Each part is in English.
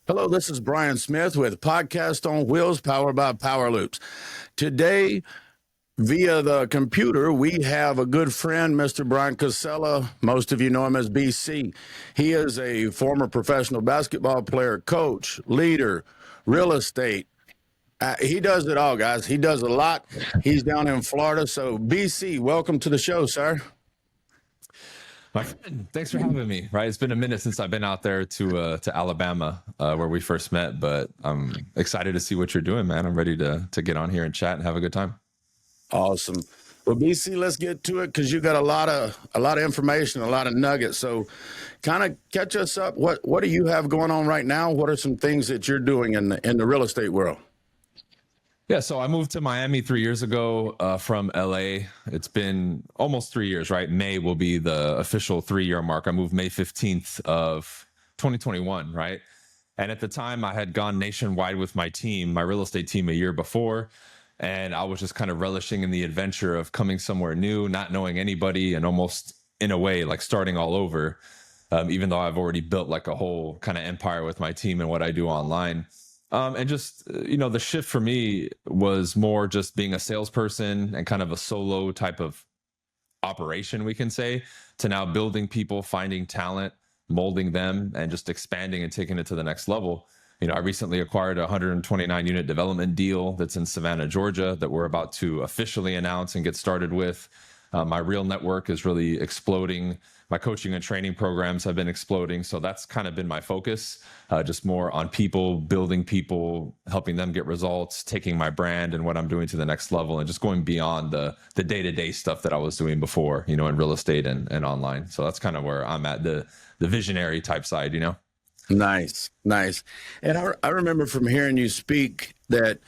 Hello, this is Brian Smith with Podcast on Wheels, powered by Power Loops. Today, via the computer, we have a good friend, Mr. Bryan Casella. Most of you know him as BC. He is a former professional basketball player, coach, leader, real estate. He does it all, guys. He does a lot. He's down in Florida. So, BC, welcome to the show, sir. My friend, thanks for having me. Right, it's been a minute since I've been out there to Alabama, where we first met. But I'm excited to see what you're doing, man. I'm ready to get on here and chat and have a good time. Awesome. Well, BC, let's get to it because you got a lot of information, a lot of nuggets. So, kind of catch us up. What do you have going on right now? What are some things that you're doing in the real estate world? Yeah, so I moved to Miami 3 years ago from LA. It's been almost 3 years, right? May will be the official 3-year mark. I moved May 15th of 2021, right? And at the time, I had gone nationwide with my team, my real estate team, a year before. And I was just kind of relishing in the adventure of coming somewhere new, not knowing anybody, and almost in a way like starting all over, even though I've already built like a whole kind of empire with my team and what I do online. And just, the shift for me was more just being a salesperson and kind of a solo type of operation, we can say, to now building people, finding talent, molding them, and just expanding and taking it to the next level. I recently acquired a 129 unit development deal that's in Savannah, Georgia, that we're about to officially announce and get started with. My real network is really exploding. My coaching and training programs have been exploding. So that's kind of been my focus, just more on people, building people, helping them get results, taking my brand and what I'm doing to the next level, and just going beyond the day-to-day stuff that I was doing before, in real estate and online. So that's kind of where I'm at, the visionary type side, Nice. And I remember from hearing you speak that,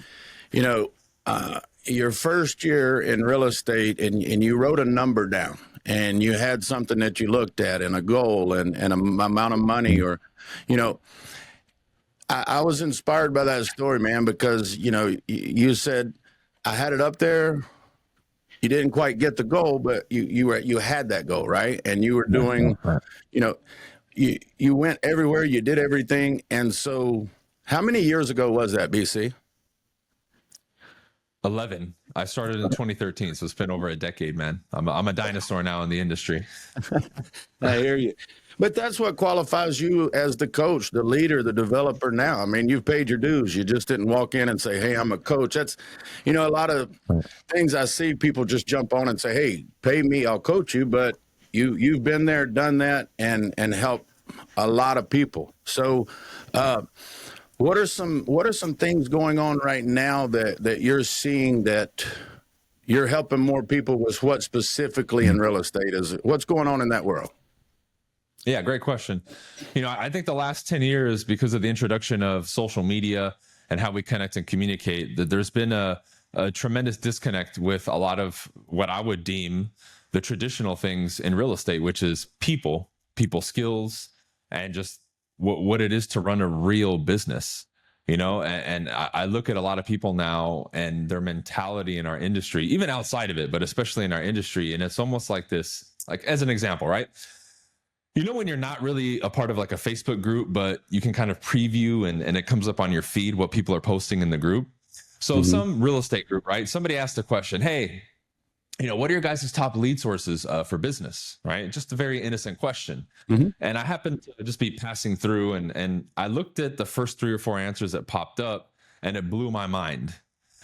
your first year in real estate and you wrote a number down and you had something that you looked at and a goal and an amount of money or, I was inspired by that story, man, because, you said I had it up there. You didn't quite get the goal, but you had that goal, right? And you were doing, you went everywhere, you did everything. And so how many years ago was that, BC? 11. I started in 2013, so it's been over a decade, man. I'm a dinosaur now in the industry. I hear you. But that's what qualifies you as the coach, the leader, the developer now. I mean, you've paid your dues. You just didn't walk in and say, hey, I'm a coach. That's, a lot of things I see people just jump on and say, hey, pay me, I'll coach you. But you've been there, done that, and helped a lot of people. So, what are some things going on right now that you're seeing that you're helping more people with? What specifically in real estate is it? What's going on in that world? Yeah, great question. I think the last 10 years, because of the introduction of social media and how we connect and communicate, that there's been a tremendous disconnect with a lot of what I would deem the traditional things in real estate, which is people skills, and just what it is to run a real business, and I look at a lot of people now and their mentality in our industry, even outside of it, but especially in our industry. And it's almost like this, like as an example, right? When you're not really a part of like a Facebook group, but you can kind of preview and it comes up on your feed what people are posting in the group. So some real estate group, right? Somebody asked a question, hey, what are your guys' top lead sources for business, right? Just a very innocent question. And I happened to just be passing through and I looked at the first 3 or 4 answers that popped up and it blew my mind.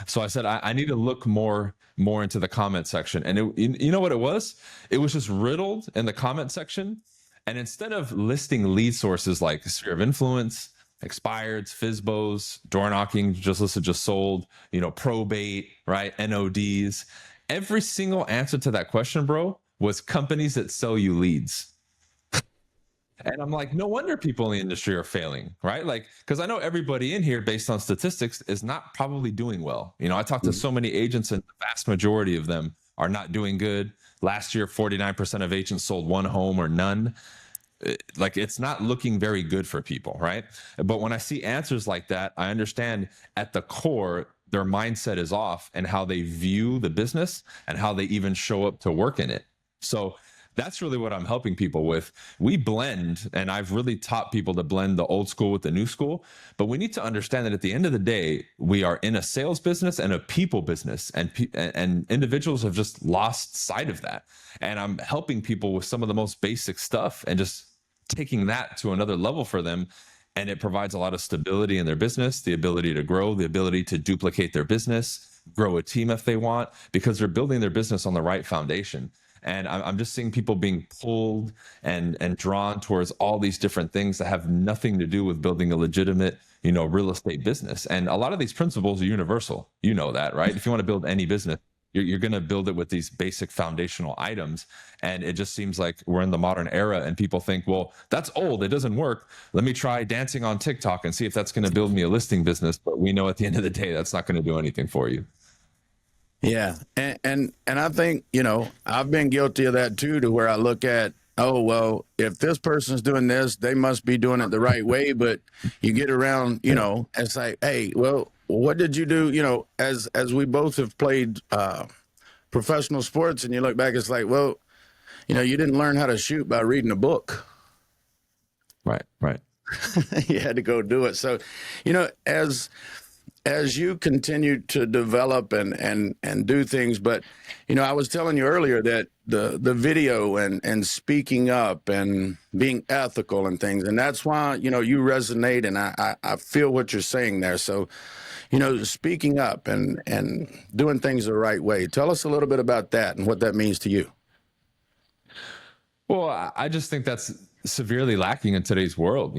So I said, I need to look more into the comment section. And you know what it was? It was just riddled in the comment section. And instead of listing lead sources like sphere of influence, expireds, FSBOs, door knocking, just listed, just sold, probate, right? NODs. Every single answer to that question, bro, was companies that sell you leads. And I'm like, no wonder people in the industry are failing, right? Like, because I know everybody in here, based on statistics, is not probably doing well. I talked to so many agents, and the vast majority of them are not doing good. Last year, 49% of agents sold one home or none. Like, it's not looking very good for people, right? But when I see answers like that, I understand at the core, their mindset is off and how they view the business and how they even show up to work in it. So that's really what I'm helping people with. We blend, and I've really taught people to blend the old school with the new school. But we need to understand that at the end of the day, we are in a sales business and a people business, and individuals have just lost sight of that. And I'm helping people with some of the most basic stuff and just taking that to another level for them. And it provides a lot of stability in their business, the ability to grow, the ability to duplicate their business, grow a team if they want, because they're building their business on the right foundation. And I'm just seeing people being pulled and drawn towards all these different things that have nothing to do with building a legitimate, real estate business. And a lot of these principles are universal. You know that, right? If you want to build any business, you're going to build it with these basic foundational items. And it just seems like we're in the modern era and people think, well, that's old. It doesn't work. Let me try dancing on TikTok and see if that's going to build me a listing business. But we know at the end of the day, that's not going to do anything for you. Yeah. And I think, I've been guilty of that too, to where I look at, oh, well, if this person's doing this, they must be doing it the right way. But you get around, it's like, hey, well, what did you do? As we both have played professional sports, and you look back, it's like, well, you didn't learn how to shoot by reading a book. Right. You had to go do it. So, as you continue to develop and do things, but I was telling you earlier that the video and speaking up and being ethical and things, and that's why you resonate, and I feel what you're saying there. So speaking up and doing things the right way. Tell us a little bit about that and what that means to you. Well, I just think that's severely lacking in today's world.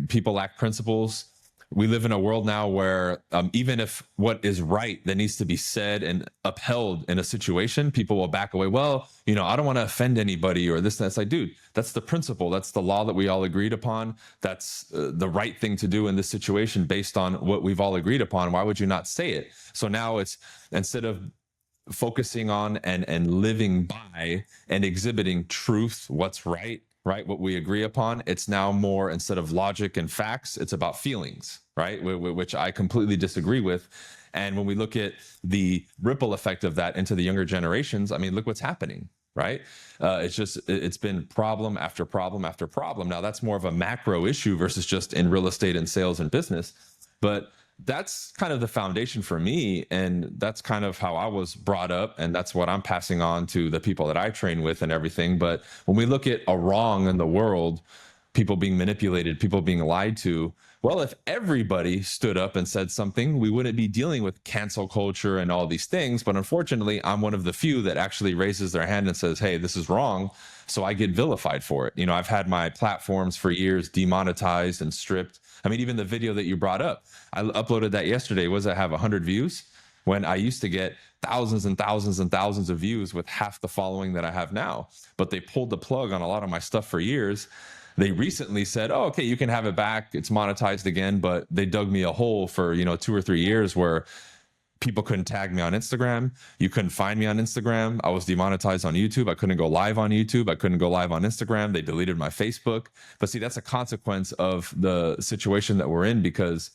People lack principles. We live in a world now where even if what is right that needs to be said and upheld in a situation, people will back away. Well, I don't want to offend anybody or this and that. It's like, dude, that's the principle. That's the law that we all agreed upon. That's the right thing to do in this situation based on what we've all agreed upon. Why would you not say it? So now it's, instead of focusing on and living by and exhibiting truth, what's right, what we agree upon, it's now more, instead of logic and facts, it's about feelings, right? Which I completely disagree with. And when we look at the ripple effect of that into the younger generations, I mean, look what's happening, right? It's been problem after problem after problem. Now that's more of a macro issue versus just in real estate and sales and business. But that's kind of the foundation for me. And that's kind of how I was brought up. And that's what I'm passing on to the people that I train with and everything. But when we look at a wrong in the world, people being manipulated, people being lied to, well, if everybody stood up and said something, we wouldn't be dealing with cancel culture and all these things. But unfortunately, I'm one of the few that actually raises their hand and says, hey, this is wrong. So I get vilified for it. I've had my platforms for years demonetized and stripped. I mean, even the video that you brought up, I uploaded that yesterday. Was it have 100 views? When I used to get thousands and thousands and thousands of views with half the following that I have now. But they pulled the plug on a lot of my stuff for years. They recently said, oh, okay, you can have it back. It's monetized again. But they dug me a hole for, 2 or 3 years where people couldn't tag me on Instagram. You couldn't find me on Instagram. I was demonetized on YouTube. I couldn't go live on YouTube. I couldn't go live on Instagram. They deleted my Facebook. But see, that's a consequence of the situation that we're in, because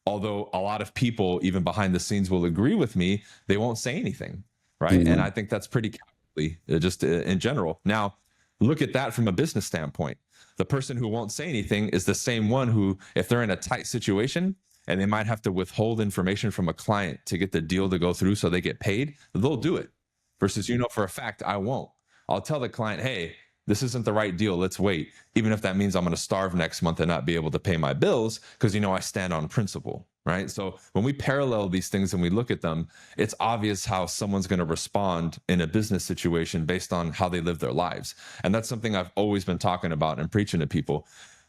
although a lot of people, even behind the scenes, will agree with me, they won't say anything, right? Mm-hmm. And I think that's pretty cowardly, just in general. Now, look at that from a business standpoint. The person who won't say anything is the same one who, if they're in a tight situation, and they might have to withhold information from a client to get the deal to go through so they get paid, they'll do it. Versus, for a fact, I won't. I'll tell the client, hey, this isn't the right deal. Let's wait. Even if that means I'm going to starve next month and not be able to pay my bills, because, I stand on principle, right? So when we parallel these things and we look at them, it's obvious how someone's going to respond in a business situation based on how they live their lives. And that's something I've always been talking about and preaching to people.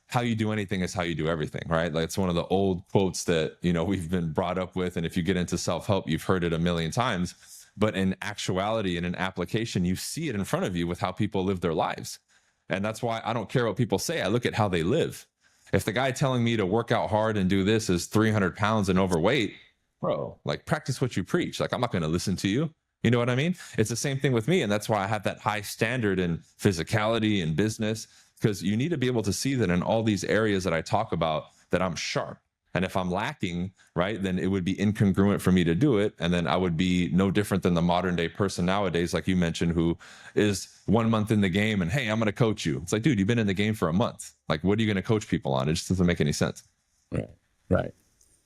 How you do anything is how you do everything, right? Like, it's one of the old quotes that, we've been brought up with. And if you get into self-help, you've heard it a million times. But in actuality and in application, you see it in front of you with how people live their lives. And that's why I don't care what people say. I look at how they live. If the guy telling me to work out hard and do this is 300 pounds and overweight, bro, like, practice what you preach. Like, I'm not going to listen to you. You know what I mean? It's the same thing with me. And that's why I have that high standard in physicality and business, because you need to be able to see that in all these areas that I talk about, that I'm sharp. And if I'm lacking, right, then it would be incongruent for me to do it. And then I would be no different than the modern day person nowadays, like you mentioned, who is 1 month in the game and, hey, I'm going to coach you. It's like, dude, you've been in the game for a month. Like, what are you going to coach people on? It just doesn't make any sense. Right. Right.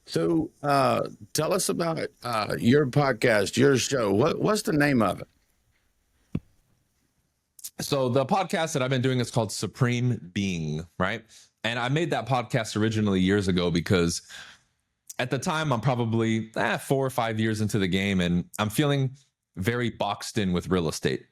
So tell us about your podcast, your show. What's the name of it? So the podcast that I've been doing is called Supreme Being, right? And I made that podcast originally years ago because at the time I'm probably 4 or 5 years into the game, and I'm feeling very boxed in with real estate.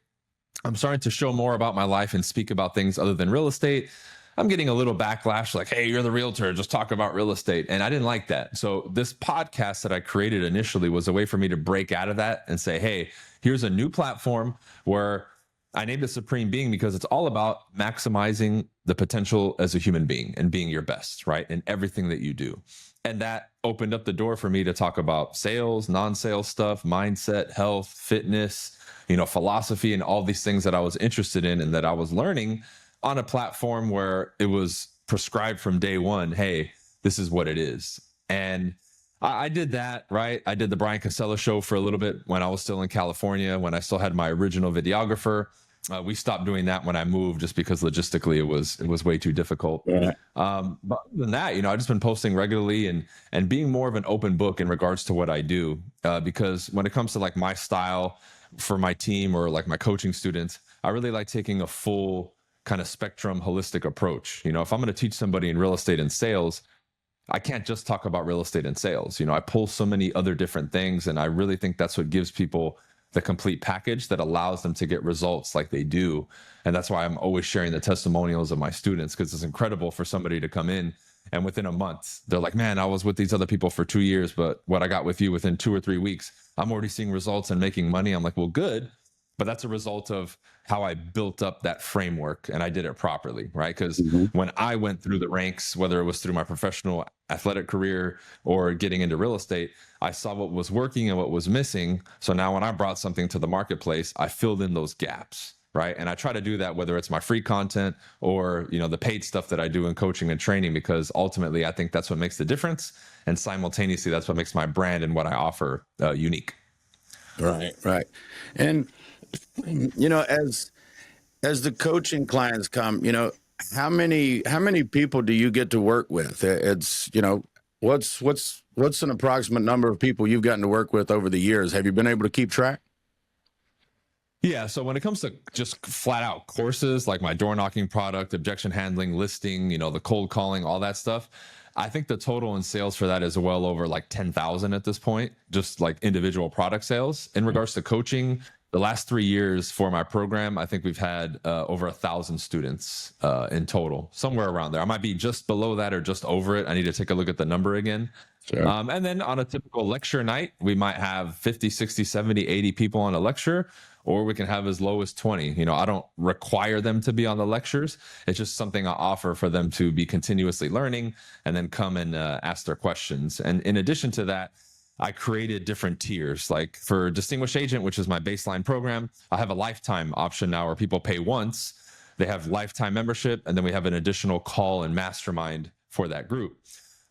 I'm starting to show more about my life and speak about things other than real estate. I'm getting a little backlash like, hey, you're the realtor, just talk about real estate. And I didn't like that. So this podcast that I created initially was a way for me to break out of that and say, hey, here's a new platform where I named it Supreme Being because it's all about maximizing the potential as a human being and being your best, right? In everything that you do. And that opened up the door for me to talk about sales, non-sales stuff, mindset, health, fitness, philosophy, and all these things that I was interested in and that I was learning on a platform where it was prescribed from day one. Hey, this is what it is. And I did that, right? I did the Bryan Casella show for a little bit when I was still in California, when I still had my original videographer. We stopped doing that when I moved just because logistically it was way too difficult. Yeah. But other than that, I've just been posting regularly and being more of an open book in regards to what I do. Because when it comes to like my style for my team or like my coaching students, I really like taking a full kind of spectrum, holistic approach. If I'm going to teach somebody in real estate and sales, I can't just talk about real estate and sales. I pull so many other different things, and I really think that's what gives people the complete package that allows them to get results like they do. And that's why I'm always sharing the testimonials of my students, because it's incredible for somebody to come in and within a month, they're like, man, I was with these other people for 2 years, but what I got with you within 2 or 3 weeks, I'm already seeing results and making money. I'm like, well, good. But that's a result of how I built up that framework and I did it properly, right? Because when I went through the ranks, whether it was through my professional athletic career or getting into real estate, I saw what was working and what was missing. So now when I brought something to the marketplace, I filled in those gaps, right? And I try to do that, whether it's my free content or, the paid stuff that I do in coaching and training, because ultimately I think that's what makes the difference. And simultaneously, that's what makes my brand and what I offer unique. Right. Right. And as the coaching clients come, how many people do you get to work with? It's, what's an approximate number of people you've gotten to work with over the years? Have you been able to keep track? Yeah. So when it comes to just flat out courses, like my door knocking product, objection handling, listing, the cold calling, all that stuff, I think the total in sales for that is well over like 10,000 at this point, just like individual product sales. In regards to coaching, the last 3 years for my program, I think we've had over 1,000 students in total, somewhere around there. I might be just below that or just over it. I need to take a look at the number again. Sure. And then on a typical lecture night, we might have 50, 60, 70, 80 people on a lecture, or we can have as low as 20. I don't require them to be on the lectures. It's just something I offer for them to be continuously learning and then come and ask their questions. And in addition to that, I created different tiers. Like for Distinguished Agent, which is my baseline program, I have a lifetime option now where people pay once. They have lifetime membership, and then we have an additional call and mastermind for that group.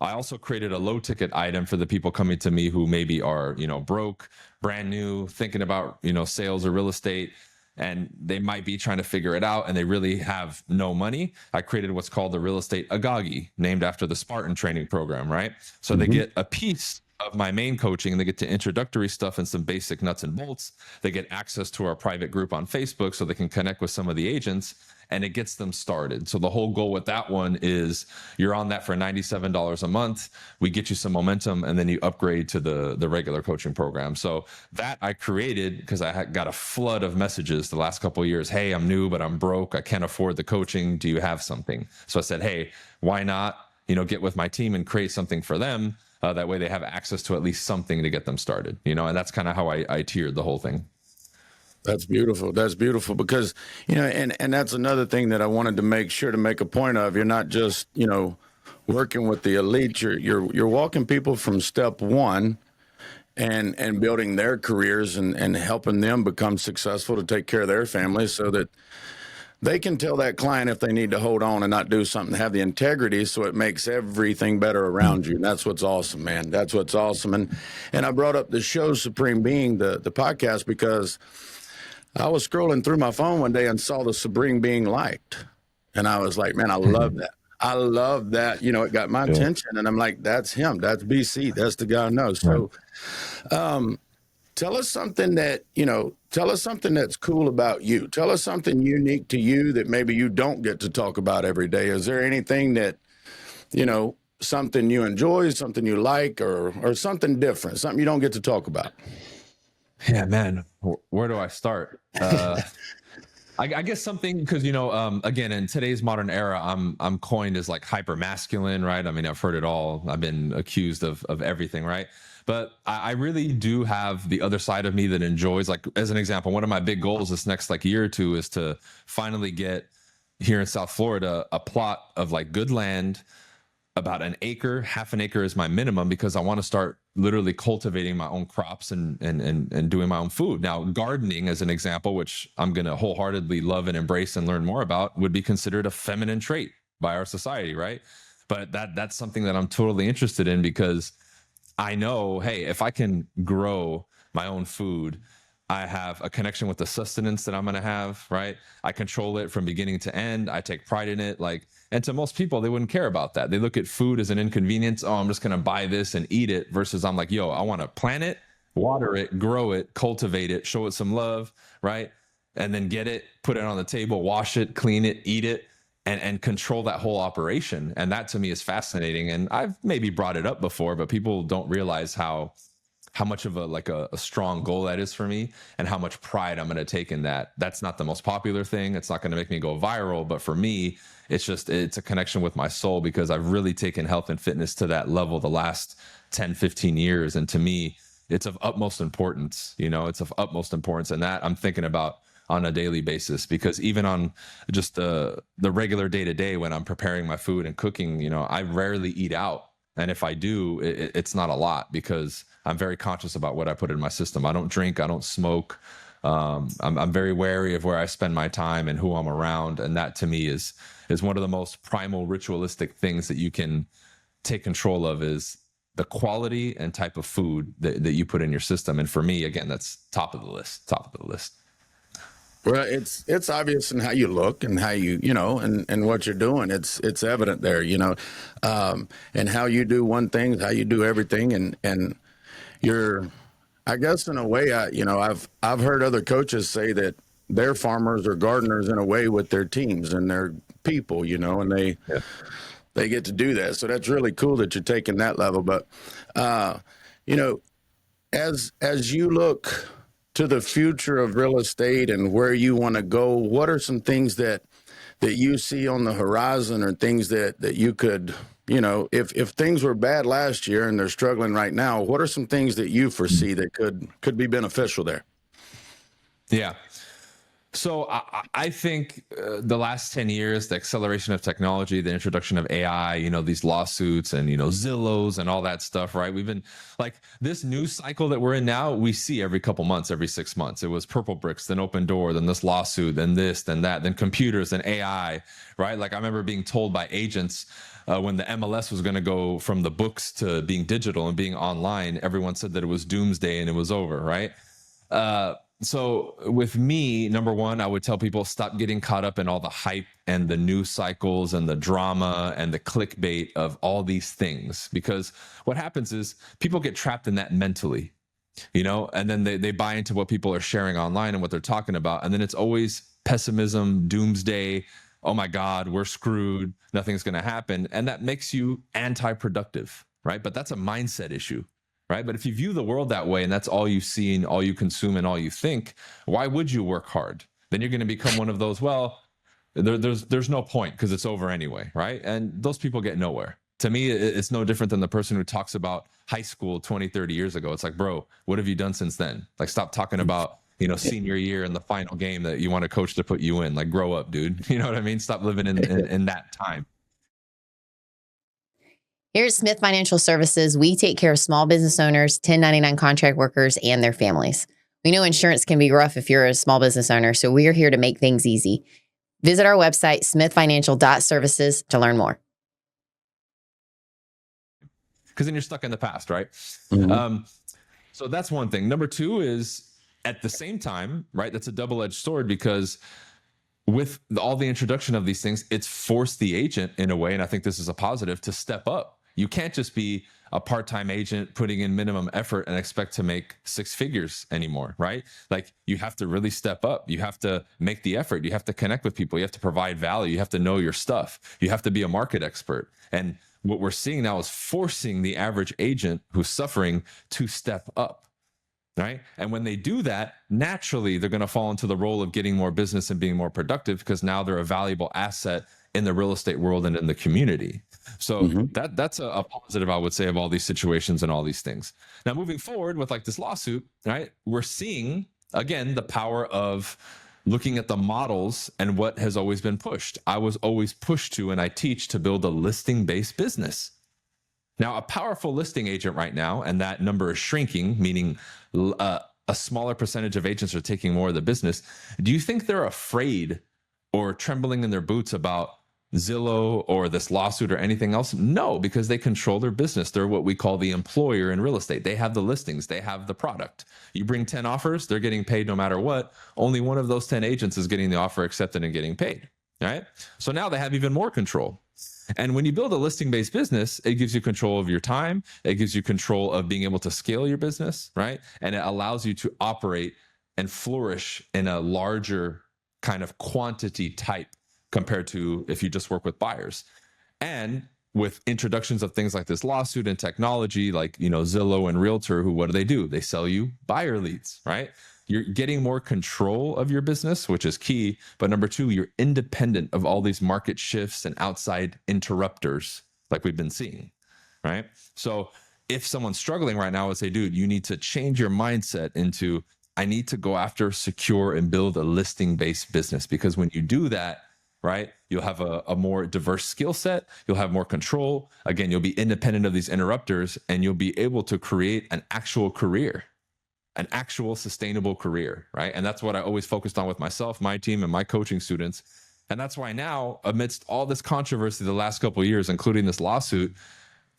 I also created a low ticket item for the people coming to me who maybe are, broke, brand new, thinking about, sales or real estate, and they might be trying to figure it out and they really have no money. I created what's called the Real Estate Agagi, named after the Spartan training program, right? So they get a piece of my main coaching and they get to introductory stuff and some basic nuts and bolts. They get access to our private group on Facebook so they can connect with some of the agents, and it gets them started. So the whole goal with that one is you're on that for $97 a month. We get you some momentum and then you upgrade to the regular coaching program. So that I created because I got a flood of messages the last couple of years. Hey, I'm new, but I'm broke. I can't afford the coaching. Do you have something? So I said, hey, why not, get with my team and create something for them? That way they have access to at least something to get them started, and that's kind of how I tiered the whole thing. That's beautiful. That's beautiful because, and that's another thing that I wanted to make sure to make a point of. You're not just, working with the elite. You're walking people from step one and building their careers and helping them become successful to take care of their families so that they can tell that client if they need to hold on and not do something, have the integrity, so it makes everything better around you. And that's what's awesome, man. That's what's awesome. And I brought up the show Supreme Being, the podcast, because I was scrolling through my phone one day and saw the Supreme Being liked. And I was like, man, I love that. I love that. You know, it got my attention, and I'm like, that's him. That's BC. That's the guy I know. So, tell us something that's cool about you. Tell us something unique to you that maybe you don't get to talk about every day. Is there anything that, something you enjoy, something you like, or something different, something you don't get to talk about? Yeah, man. Where do I start? I guess something, because again, in today's modern era, I'm coined as like hyper masculine, right? I mean, I've heard it all. I've been accused of everything, right? But I really do have the other side of me that enjoys, like, as an example, one of my big goals this next like year or two is to finally get here in South Florida a plot of like good land, about an acre. Half an acre is my minimum, because I want to start literally cultivating my own crops and doing my own food. Now, gardening, as an example, which I'm going to wholeheartedly love and embrace and learn more about, would be considered a feminine trait by our society, right? But that's something that I'm totally interested in, because I know, hey, if I can grow my own food, I have a connection with the sustenance that I'm going to have, right? I control it from beginning to end. I take pride in it. And to most people, they wouldn't care about that. They look at food as an inconvenience. Oh, I'm just going to buy this and eat it, versus I'm like, yo, I want to plant it, water it, grow it, cultivate it, show it some love, right? And then get it, put it on the table, wash it, clean it, eat it, and control that whole operation. And that to me is fascinating. And I've maybe brought it up before, but people don't realize how much of a strong goal that is for me, and how much pride I'm going to take in that. That's not the most popular thing. It's not going to make me go viral, but for me, it's a connection with my soul, because I've really taken health and fitness to that level the last 10, 15 years. And to me, it's of utmost importance. It's of utmost importance. And that I'm thinking about on a daily basis, because even on just the regular day to day, when I'm preparing my food and cooking, I rarely eat out. And if I do, it's not a lot, because I'm very conscious about what I put in my system. I don't drink, I don't smoke. I'm very wary of where I spend my time and who I'm around. And that to me is one of the most primal ritualistic things that you can take control of, is the quality and type of food that you put in your system. And for me, again, that's top of the list. Well, it's obvious in how you look and how you and what you're doing. It's evident there, and how you do one thing, how you do everything, and you're, I guess in a way, I've heard other coaches say that they're farmers or gardeners in a way with their teams and their people, and they get to do that. So that's really cool that you're taking that level. But as you look to the future of real estate and where you want to go, what are some things that you see on the horizon, or things that you could, if things were bad last year and they're struggling right now, what are some things that you foresee that could be beneficial there? Yeah. So I think the last 10 years, the acceleration of technology, the introduction of AI, these lawsuits and, Zillows and all that stuff, right? We've been like, this news cycle that we're in now, we see every couple months, every 6 months. It was Purple Bricks, then Open Door, then this lawsuit, then this, then that, then computers, then AI, right? Like I remember being told by agents when the MLS was going to go from the books to being digital and being online, everyone said that it was doomsday and it was over, right? So with me, number one, I would tell people, stop getting caught up in all the hype and the news cycles and the drama and the clickbait of all these things, because what happens is people get trapped in that mentally, and then they buy into what people are sharing online and what they're talking about. And then it's always pessimism, doomsday. Oh my God, we're screwed. Nothing's going to happen. And that makes you anti-productive, right? But that's a mindset issue. Right. But if you view the world that way, and that's all you see and all you consume and all you think, why would you work hard? Then you're going to become one of those, well, there's no point because it's over anyway. Right. And those people get nowhere. To me, it's no different than the person who talks about high school 20, 30 years ago. It's like, bro, what have you done since then? Like, stop talking about, senior year and the final game that you want a coach to put you in. Like, grow up, dude. You know what I mean? Stop living in that time. Here at Smith Financial Services, we take care of small business owners, 1099 contract workers, and their families. We know insurance can be rough if you're a small business owner, so we are here to make things easy. Visit our website, smithfinancial.services, to learn more. Because then you're stuck in the past, right? Mm-hmm. So that's one thing. Number two is, at the same time, right, that's a double-edged sword, because with all the introduction of these things, it's forced the agent in a way, and I think this is a positive, to step up. You can't just be a part-time agent putting in minimum effort and expect to make six figures anymore, right? Like, you have to really step up. You have to make the effort. You have to connect with people. You have to provide value. You have to know your stuff. You have to be a market expert. And what we're seeing now is forcing the average agent who's suffering to step up, right? And when they do that, naturally, they're going to fall into the role of getting more business and being more productive, because now they're a valuable asset in the real estate world and in the community. So that's a positive, I would say, of all these situations and all these things. Now, moving forward with like this lawsuit, right, we're seeing, again, the power of looking at the models and what has always been pushed. I was always pushed to, and I teach, to build a listing-based business. Now, a powerful listing agent right now, and that number is shrinking, meaning a smaller percentage of agents are taking more of the business. Do you think they're afraid or trembling in their boots about Zillow or this lawsuit or anything else? No, because they control their business. They're what we call the employer in real estate. They have the listings, they have the product. You bring 10 offers, they're getting paid no matter what. Only one of those 10 agents is getting the offer accepted and getting paid, right? So now they have even more control. And when you build a listing-based business, it gives you control of your time. It gives you control of being able to scale your business, right? And it allows you to operate and flourish in a larger kind of quantity type compared to if you just work with buyers. And with introductions of things like this lawsuit and technology, like, you know, Zillow and Realtor, who, what do? They sell you buyer leads, right? You're getting more control of your business, which is key. But number two, you're independent of all these market shifts and outside interrupters like we've been seeing, right? So if someone's struggling right now, I would say, dude, you need to change your mindset into, I need to go after, secure, and build a listing-based business. Because when you do that, right, you'll have a more diverse skill set. You'll have more control. Again, you'll be independent of these interrupters, and you'll be able to create an actual career, an actual sustainable career, right? And that's what I always focused on with myself, my team, and my coaching students. And that's why now, amidst all this controversy the last couple of years, including this lawsuit,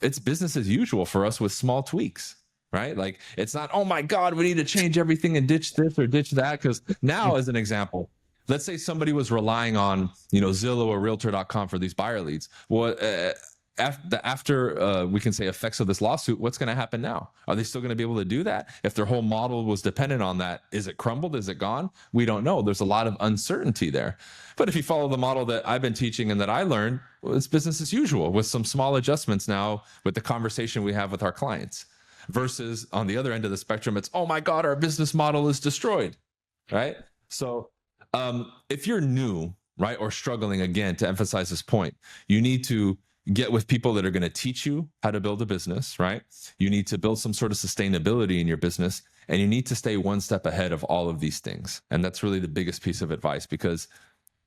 it's business as usual for us with small tweaks, right? Like, it's not, oh my God, we need to change everything and ditch this or ditch that. Because now, as an example, let's say somebody was relying on, you know, Zillow or Realtor.com for these buyer leads. Well, after we can say effects of this lawsuit, what's going to happen now? Are they still going to be able to do that? If their whole model was dependent on that, is it crumbled? Is it gone? We don't know. There's a lot of uncertainty there. But if you follow the model that I've been teaching and that I learned, well, it's business as usual with some small adjustments now with the conversation we have with our clients. Versus on the other end of the spectrum, it's, oh my God, our business model is destroyed, right? So if you're new, right, or struggling, again, to emphasize this point, you need to get with people that are going to teach you how to build a business, right? You need to build some sort of sustainability in your business, and you need to stay one step ahead of all of these things. And that's really the biggest piece of advice, because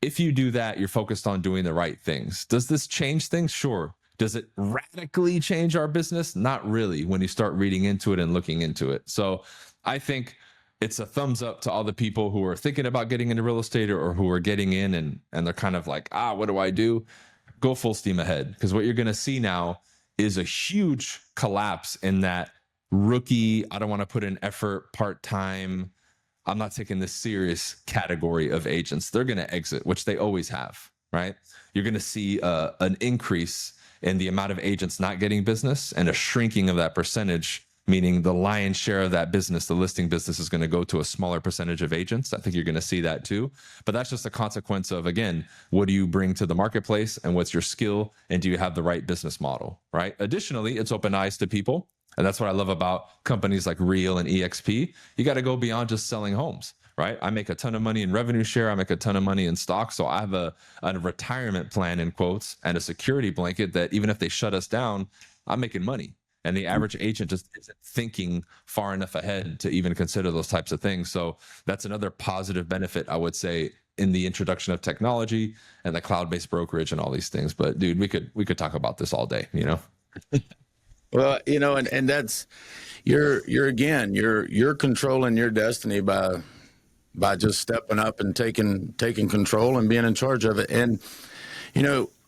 if you do that, you're focused on doing the right things. Does this change things? Sure. Does it radically change our business? Not really, when you start reading into it and looking into it. So I think it's a thumbs up to all the people who are thinking about getting into real estate or who are getting in and they're kind of like, what do I do? Go full steam ahead. Because what you're going to see now is a huge collapse in that rookie, I don't want to put in effort, part-time, I'm not taking this serious category of agents. They're going to exit, which they always have, right? You're going to see an increase in the amount of agents not getting business and a shrinking of that percentage, meaning the lion's share of that business, the listing business, is going to go to a smaller percentage of agents. I think you're going to see that too. But that's just a consequence of, again, what do you bring to the marketplace and what's your skill, and do you have the right business model, right? Additionally, it's open eyes to people. And that's what I love about companies like Real and EXP. You got to go beyond just selling homes, right? I make a ton of money in revenue share. I make a ton of money in stock. So I have a retirement plan, in quotes, and a security blanket that even if they shut us down, I'm making money. And the average agent just isn't thinking far enough ahead to even consider those types of things. So that's another positive benefit, I would say, in the introduction of technology and the cloud-based brokerage and all these things. But dude, we could talk about this all day, you know? Well, you know, and that's you're controlling your destiny by by just stepping up and taking control and being in charge of it. And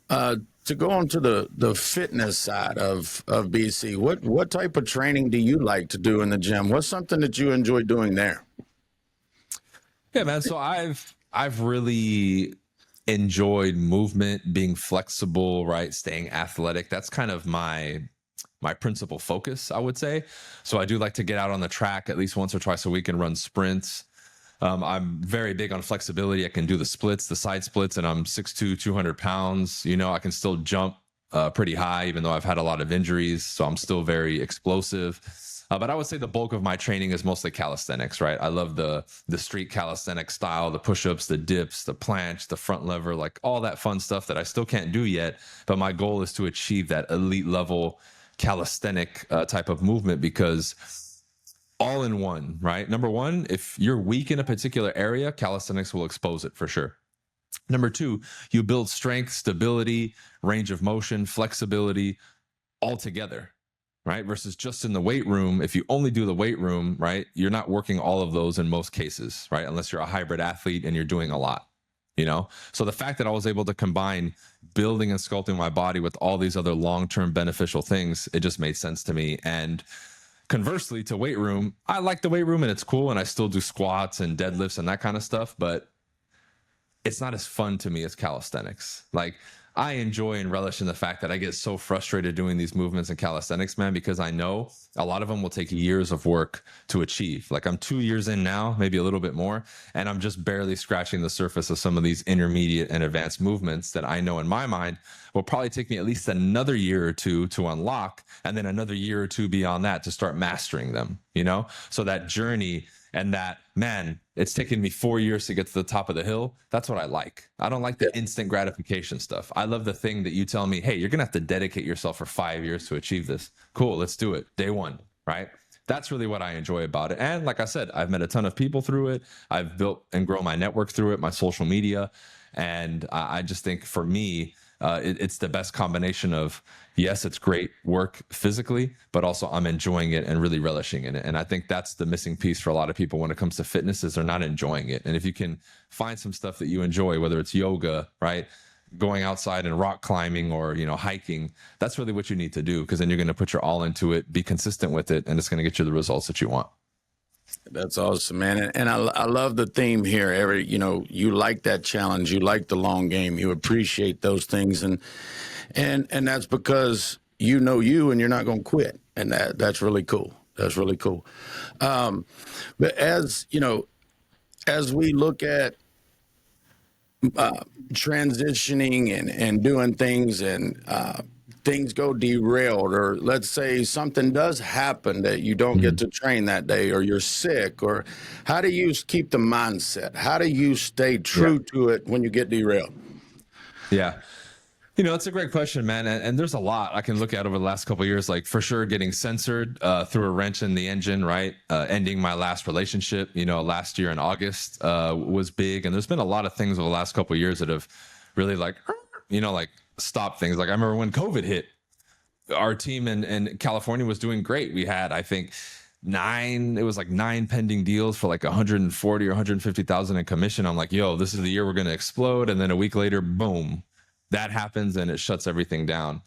to go on to the fitness side of BC, what type of training do you like to do in the gym? What's something that you enjoy doing there? Yeah, man. So I've really enjoyed movement, being flexible, right? Staying athletic. That's kind of my principal focus, I would say. So I do like to get out on the track at least once or twice a week and run sprints. I'm very big on flexibility. I can do the splits, the side splits, and I'm 6'2", 200 pounds. I can still jump pretty high, even though I've had a lot of injuries. So I'm still very explosive. But I would say the bulk of my training is mostly calisthenics, right? I love the street calisthenic style, the push-ups, the dips, the planche, the front lever, like all that fun stuff that I still can't do yet. But my goal is to achieve that elite level calisthenic type of movement, because all in one, right? Number one, if you're weak in a particular area, calisthenics will expose it for sure. Number two, you build strength, stability, range of motion, flexibility all together, right? Versus just in the weight room. If you only do the weight room, right, you're not working all of those in most cases, right? Unless you're a hybrid athlete and you're doing a lot, So the fact that I was able to combine building and sculpting my body with all these other long-term beneficial things, it just made sense to me. And conversely to weight room, I like the weight room and it's cool, and I still do squats and deadlifts and that kind of stuff, but it's not as fun to me as calisthenics. Like, I enjoy and relish in the fact that I get so frustrated doing these movements in calisthenics, man, because I know a lot of them will take years of work to achieve. Like, I'm 2 years in now, maybe a little bit more, and I'm just barely scratching the surface of some of these intermediate and advanced movements that I know in my mind will probably take me at least another year or two to unlock, and then another year or two beyond that to start mastering them, So that journey and that, man, it's taken me 4 years to get to the top of the hill. That's what I like. I don't like the instant gratification stuff. I love the thing that you tell me, hey, you're going to have to dedicate yourself for 5 years to achieve this. Cool, let's do it. Day one, right? That's really what I enjoy about it. And like I said, I've met a ton of people through it. I've built and grown my network through it, my social media. And I just think for me, it's the best combination of, yes, it's great work physically, but also I'm enjoying it and really relishing in it. And I think that's the missing piece for a lot of people when it comes to fitness, is they're not enjoying it. And if you can find some stuff that you enjoy, whether it's yoga, right, going outside and rock climbing, or hiking, that's really what you need to do, because then you're going to put your all into it, be consistent with it, and it's going to get you the results that you want. That's awesome, man. And I love the theme here. You like that challenge, you like the long game, you appreciate those things, and that's because you and you're not going to quit, and that's really cool. That's really cool. But as we look at transitioning and doing things, and things go derailed, or let's say something does happen that you don't get to train that day, or you're sick, or how do you keep the mindset? How do you stay true to it when you get derailed? Yeah. It's a great question, man. And there's a lot I can look at over the last couple of years, like for sure getting censored through a wrench in the engine, right? Ending my last relationship, last year in August was big. And there's been a lot of things over the last couple of years that have really like stopped things. Like I remember when COVID hit, our team in California was doing great. We had, I think, 9 pending deals for like 140 or 150,000 in commission. I'm like, yo, this is the year we're going to explode. And then a week later, boom, that happens and it shuts everything down.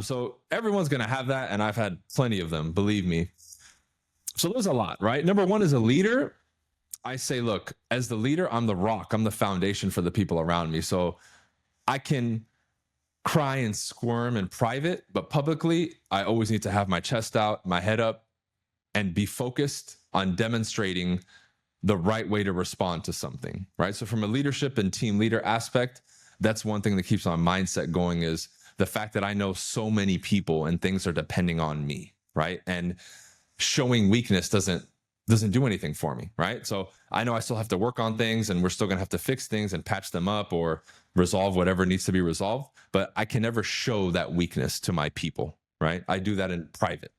So everyone's going to have that. And I've had plenty of them, believe me. So there's a lot, right? Number one, as a leader, I say, look, as the leader, I'm the rock. I'm the foundation for the people around me. So I can cry and squirm in private, but publicly, I always need to have my chest out, my head up, and be focused on demonstrating the right way to respond to something, right? So from a leadership and team leader aspect, that's one thing that keeps my mindset going, is the fact that I know so many people and things are depending on me, right? And showing weakness doesn't do anything for me, right? So I know I still have to work on things, and we're still gonna have to fix things and patch them up or resolve whatever needs to be resolved, but I can never show that weakness to my people, right? I do that in private.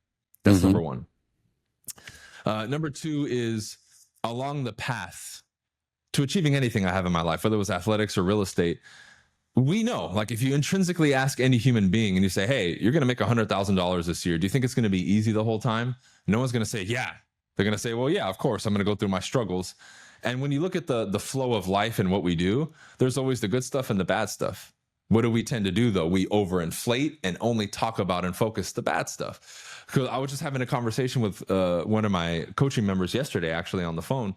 That's number one. Number two is, along the path to achieving anything I have in my life, whether it was athletics or real estate, we know, like if you intrinsically ask any human being and you say, hey, you're going to make $100,000 this year, do you think it's going to be easy the whole time? No one's going to say, yeah. They're going to say, well, yeah, of course, I'm going to go through my struggles. And when you look at the flow of life and what we do, there's always the good stuff and the bad stuff. What do we tend to do though? We overinflate and only talk about and focus the bad stuff. Because I was just having a conversation with one of my coaching members yesterday, actually on the phone,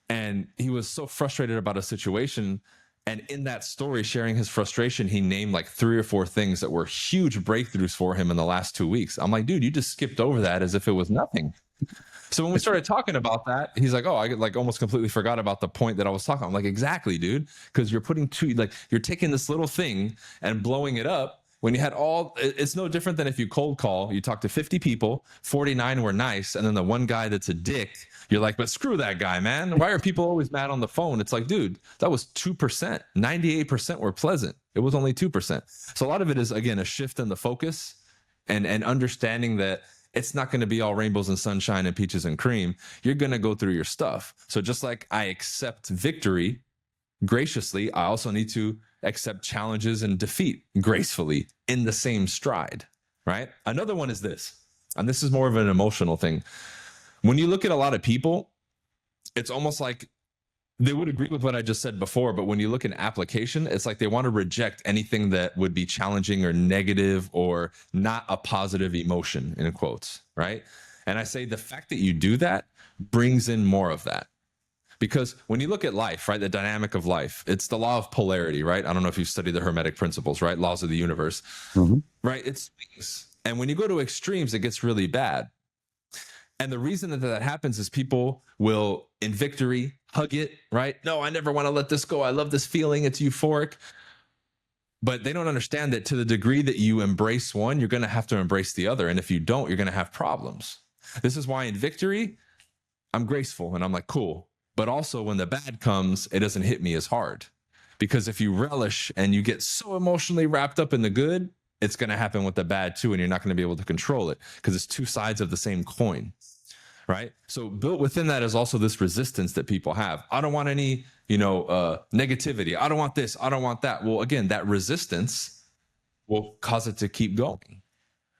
and he was so frustrated about a situation. And in that story, sharing his frustration, he named like 3 or 4 things that were huge breakthroughs for him in the last 2 weeks. I'm like, dude, you just skipped over that as if it was nothing. So when we started talking about that, he's like, oh, I like almost completely forgot about the point that I was talking. I'm like, exactly, dude, because you're putting you're taking this little thing and blowing it up when you had it's no different than if you cold call, you talk to 50 people, 49 were nice. And then the one guy that's a dick, you're like, but screw that guy, man. Why are people always mad on the phone? It's like, dude, that was 2%. 98% were pleasant. It was only 2%. So a lot of it is, again, a shift in the focus and understanding that it's not going to be all rainbows and sunshine and peaches and cream. You're going to go through your stuff. So just like I accept victory graciously, I also need to accept challenges and defeat gracefully in the same stride, right? Another one is this, and this is more of an emotional thing. When you look at a lot of people, it's almost like they would agree with what I just said before, but when you look in application, it's like they want to reject anything that would be challenging or negative or not a positive emotion, in quotes, right? And I say the fact that you do that brings in more of that. Because when you look at life, right, the dynamic of life, it's the law of polarity, right? I don't know if you've studied the Hermetic principles, right? Laws of the universe, right? It swings. And when you go to extremes, it gets really bad. And the reason that happens is people will, in victory, hug it, right? No, I never want to let this go. I love this feeling. It's euphoric. But they don't understand that to the degree that you embrace one, you're going to have to embrace the other. And if you don't, you're going to have problems. This is why in victory, I'm graceful and I'm like, cool. But also when the bad comes, it doesn't hit me as hard. Because if you relish and you get so emotionally wrapped up in the good, it's going to happen with the bad too, and you're not going to be able to control it because it's 2 sides of the same coin, right? So built within that is also this resistance that people have. I don't want any, negativity. I don't want this. I don't want that. Well, again, that resistance will cause it to keep going,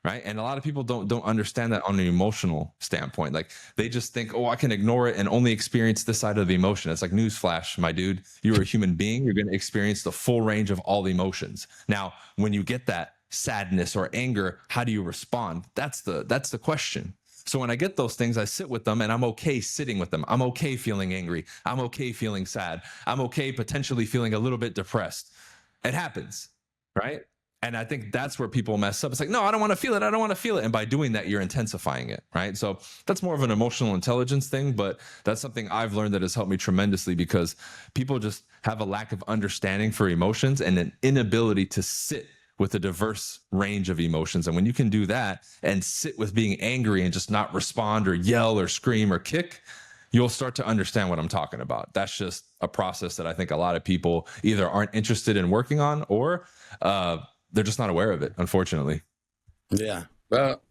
right? And a lot of people don't understand that on an emotional standpoint. Like they just think, oh, I can ignore it and only experience this side of the emotion. It's like newsflash, my dude. You're a human being. You're going to experience the full range of all the emotions. Now, when you get that sadness or anger, how do you respond? That's the question. So when I get those things, I sit with them and I'm okay sitting with them. I'm okay feeling angry. I'm okay feeling sad. I'm okay potentially feeling a little bit depressed. It happens, right? And I think that's where people mess up. It's like, no, I don't want to feel it. I don't want to feel it. And by doing that, you're intensifying it, right? So that's more of an emotional intelligence thing, but that's something I've learned that has helped me tremendously because people just have a lack of understanding for emotions and an inability to sit with a diverse range of emotions. And when you can do that and sit with being angry and just not respond or yell or scream or kick, you'll start to understand what I'm talking about. That's just a process that I think a lot of people either aren't interested in working on or they're just not aware of it, unfortunately. Yeah. Well,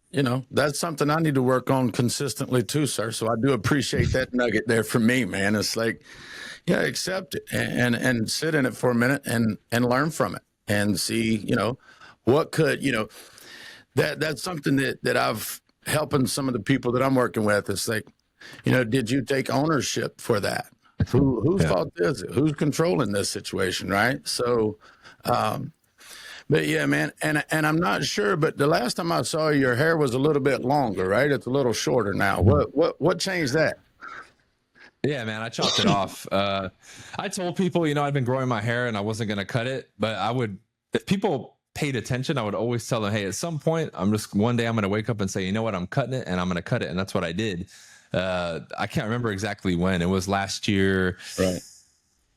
that's something I need to work on consistently too, sir. So I do appreciate that nugget there from me, man. It's like, yeah, accept it and sit in it for a minute and learn from it and see, what could, that's something that I've helping some of the people that I'm working with. It's like, did you take ownership for that? Whose fault is it? Who's controlling this situation? Right. So, but yeah, man, and I'm not sure, but the last time I saw you, your hair was a little bit longer, right? It's a little shorter now. What changed that? Yeah, man, I chopped it off. I told people, I'd been growing my hair and I wasn't going to cut it, but if people paid attention, I would always tell them, hey, at some point, one day I'm going to wake up and say, you know what, I'm cutting it and I'm going to cut it. And that's what I did. I can't remember exactly when. It was last year. Right.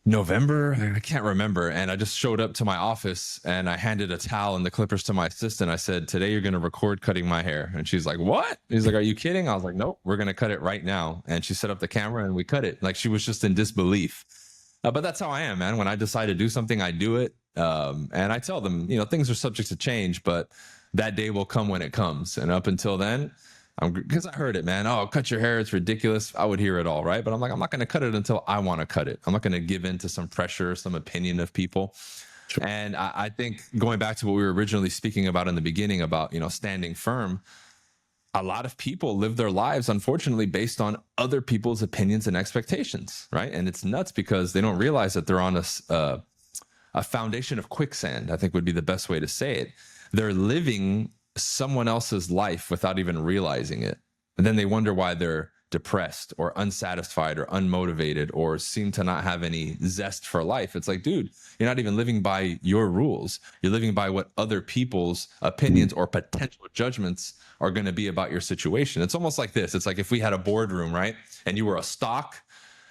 November, I can't remember. And I just showed up to my office and I handed a towel and the clippers to my assistant. I said, today you're going to record cutting my hair. And she's like, what? He's like, are you kidding? I was like, nope, we're going to cut it right now. And she set up the camera and we cut it. Like she was just in disbelief. But that's how I am, man. When I decide to do something, I do it. And I tell them, things are subject to change, but that day will come when it comes. And up until then, because I heard it, man. Oh, cut your hair. It's ridiculous. I would hear it all, right? But I'm like, I'm not going to cut it until I want to cut it. I'm not going to give in to some pressure, some opinion of people. Sure. And I think going back to what we were originally speaking about in the beginning about, standing firm, a lot of people live their lives, unfortunately, based on other people's opinions and expectations, right? And it's nuts because they don't realize that they're on a foundation of quicksand, I think would be the best way to say it. They're living someone else's life without even realizing it. And then they wonder why they're depressed or unsatisfied or unmotivated or seem to not have any zest for life. It's like, dude, you're not even living by your rules. You're living by what other people's opinions or potential judgments are going to be about your situation. It's almost like this. It's like if we had a boardroom, right? And you were a stock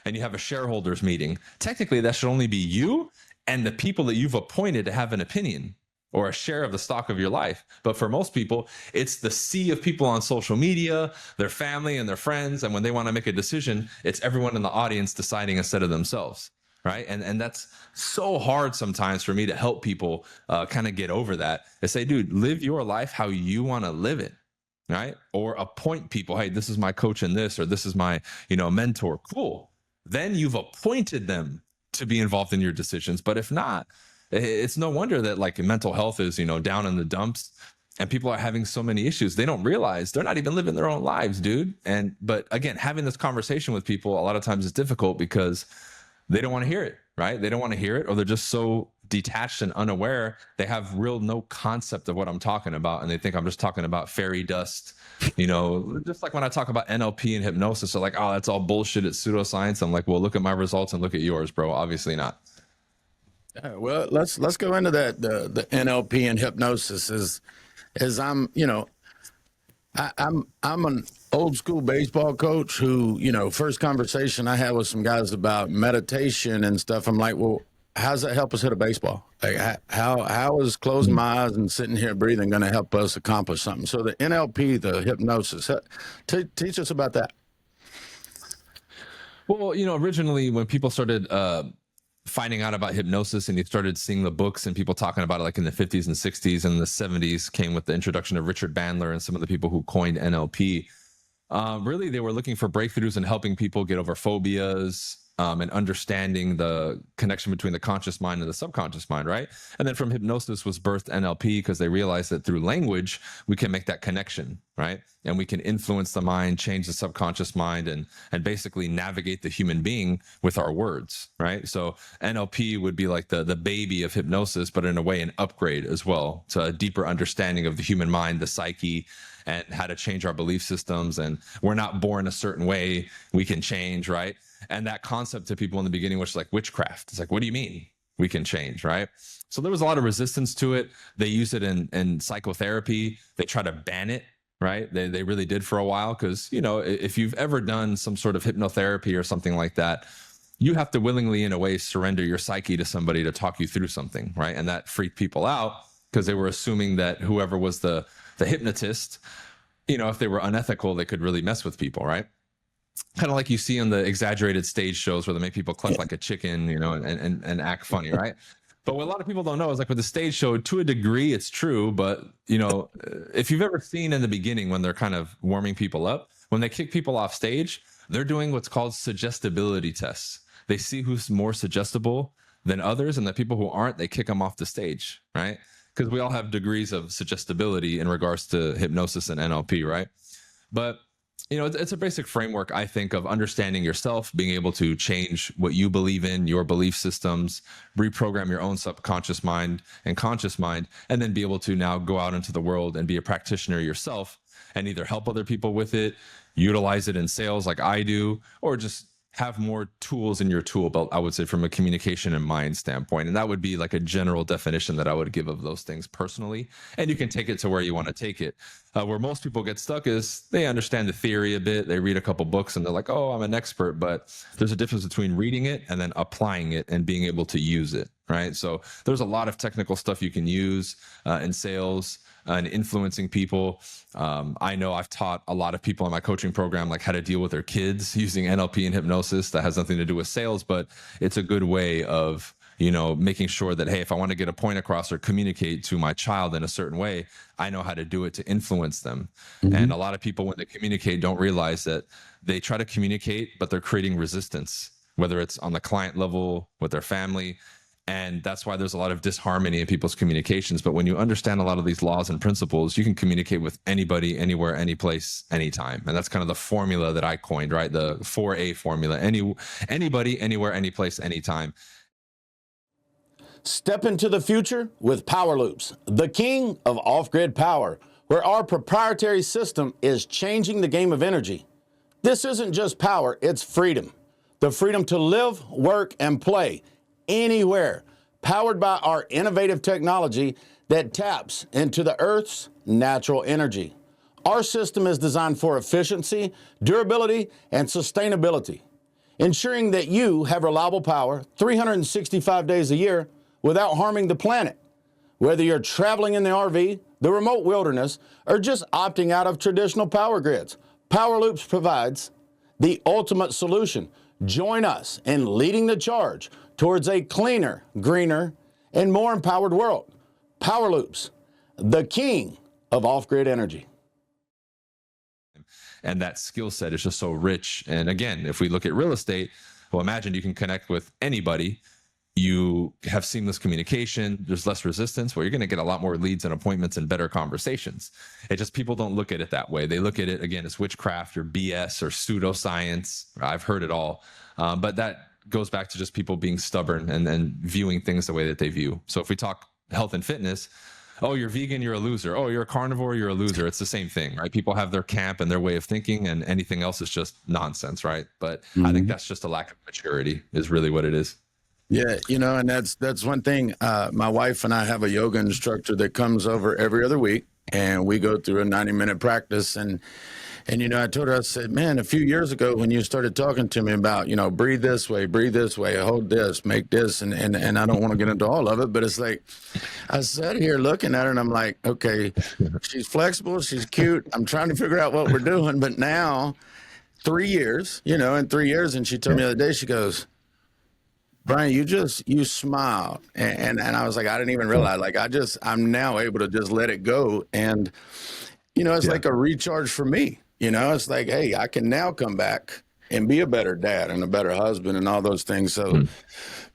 and you have a shareholders meeting. Technically, that should only be you and the people that you've appointed to have an opinion or a share of the stock of your life. But for most people, it's the sea of people on social media, their family and their friends. And when they want to make a decision, it's everyone in the audience deciding instead of themselves, right? And that's so hard sometimes for me to help people kind of get over that. To say, dude, live your life how you want to live it, right? Or appoint people, hey, this is my coach in this, or this is my, mentor. Cool. Then you've appointed them to be involved in your decisions. But if not, it's no wonder that like mental health is, down in the dumps and people are having so many issues. They don't realize they're not even living their own lives, dude. But again, having this conversation with people a lot of times is difficult because they don't want to hear it, right? They don't want to hear it, or they're just so detached and unaware. They have no concept of what I'm talking about. And they think I'm just talking about fairy dust, just like when I talk about NLP and hypnosis, they're like, oh, that's all bullshit. It's pseudoscience. I'm like, well, look at my results and look at yours, bro. Obviously not. Well, let's go into that. The NLP and hypnosis is I'm an old school baseball coach who, first conversation I had with some guys about meditation and stuff. I'm like, well, how does that help us hit a baseball? Like how is closing my eyes and sitting here breathing going to help us accomplish something? So the NLP, the hypnosis, teach us about that. Well, originally when people started finding out about hypnosis and you started seeing the books and people talking about it like in the 50s and 60s and the 70s came with the introduction of Richard Bandler and some of the people who coined NLP. Really, they were looking for breakthroughs and helping people get over phobias and understanding the connection between the conscious mind and the subconscious mind, right? And then from hypnosis was birthed NLP because they realized that through language, we can make that connection, right? And we can influence the mind, change the subconscious mind, and basically navigate the human being with our words, right? So NLP would be like the baby of hypnosis, but in a way, an upgrade as well to a deeper understanding of the human mind, the psyche, and how to change our belief systems. And we're not born a certain way, we can change, right? And that concept to people in the beginning was like witchcraft. It's like, what do you mean we can change, right? So there was a lot of resistance to it. They use it in psychotherapy. They try to ban it, right? They really did for a while because, if you've ever done some sort of hypnotherapy or something like that, you have to willingly, in a way, surrender your psyche to somebody to talk you through something, right? And that freaked people out because they were assuming that whoever was the hypnotist, if they were unethical, they could really mess with people, right? Kind of like you see on the exaggerated stage shows where they make people cluck like a chicken, and act funny, right? But what a lot of people don't know is like with the stage show, to a degree, it's true. But, if you've ever seen in the beginning when they're kind of warming people up, when they kick people off stage, they're doing what's called suggestibility tests. They see who's more suggestible than others, and the people who aren't, they kick them off the stage, right? Because we all have degrees of suggestibility in regards to hypnosis and NLP, right? But it's a basic framework, I think, of understanding yourself, being able to change what you believe in, your belief systems, reprogram your own subconscious mind and conscious mind, and then be able to now go out into the world and be a practitioner yourself and either help other people with it, utilize it in sales like I do, or just have more tools in your tool belt, I would say, from a communication and mind standpoint. And that would be like a general definition that I would give of those things personally. And you can take it to where you want to take it. Where most people get stuck is they understand the theory a bit. They read a couple books and they're like, oh, I'm an expert. But there's a difference between reading it and then applying it and being able to use it, right? So there's a lot of technical stuff you can use in sales and influencing people. I know I've taught a lot of people in my coaching program like how to deal with their kids using NLP and hypnosis. That has nothing to do with sales, but it's a good way of making sure that, hey, if I want to get a point across or communicate to my child in a certain way, I know how to do it to influence them. Mm-hmm. And a lot of people, when they communicate, don't realize that they try to communicate, but they're creating resistance, whether it's on the client level with their family. And that's why there's a lot of disharmony in people's communications. But when you understand a lot of these laws and principles, you can communicate with anybody, anywhere, any place, anytime. And that's kind of the formula that I coined, right? The 4A formula. Anybody, anywhere, any place, anytime. Step into the future with Power Loops, the king of off-grid power, where our proprietary system is changing the game of energy. This isn't just power, it's freedom. The freedom to live, work, and play anywhere, powered by our innovative technology that taps into the Earth's natural energy. Our system is designed for efficiency, durability, and sustainability, ensuring that you have reliable power 365 days a year without harming the planet. Whether you're traveling in the RV, the remote wilderness, or just opting out of traditional power grids, Power Loops provides the ultimate solution. Join us in leading the charge towards a cleaner, greener, and more empowered world. Power Loops, the king of off-grid energy. And that skill set is just so rich. And again, if we look at real estate, well, imagine you can connect with anybody. You have seamless communication. There's less resistance. Well, you're going to get a lot more leads and appointments and better conversations. It just, people don't look at it that way. They look at it, again, as witchcraft or BS or pseudoscience. I've heard it all. But that goes back to just people being stubborn and viewing things the way that they view. So if we talk health and fitness, oh, you're vegan, you're a loser. Oh, you're a carnivore, you're a loser. It's the same thing, right? People have their camp and their way of thinking, and anything else is just nonsense, right? But I think that's just a lack of maturity is really what it is. Yeah, you know, and that's one thing. My wife and I have a yoga instructor that comes over every other week, and we go through a 90-minute practice. And you know, I told her, I said, man, a few years ago when you started talking to me about, you know, breathe this way, hold this, make this, and I don't want to get into all of it, but it's like, I sat here looking at her and I'm like, okay, she's flexible, she's cute. I'm trying to figure out what we're doing. But now, 3 years, you know, in 3 years, and she told me the other day, she goes, Bryan, you smile. And I was like, I didn't even realize, like, I'm now able to just let it go. And, you know, it's like a recharge for me. You know, it's like, hey, I can now come back and be a better dad and a better husband and all those things. So,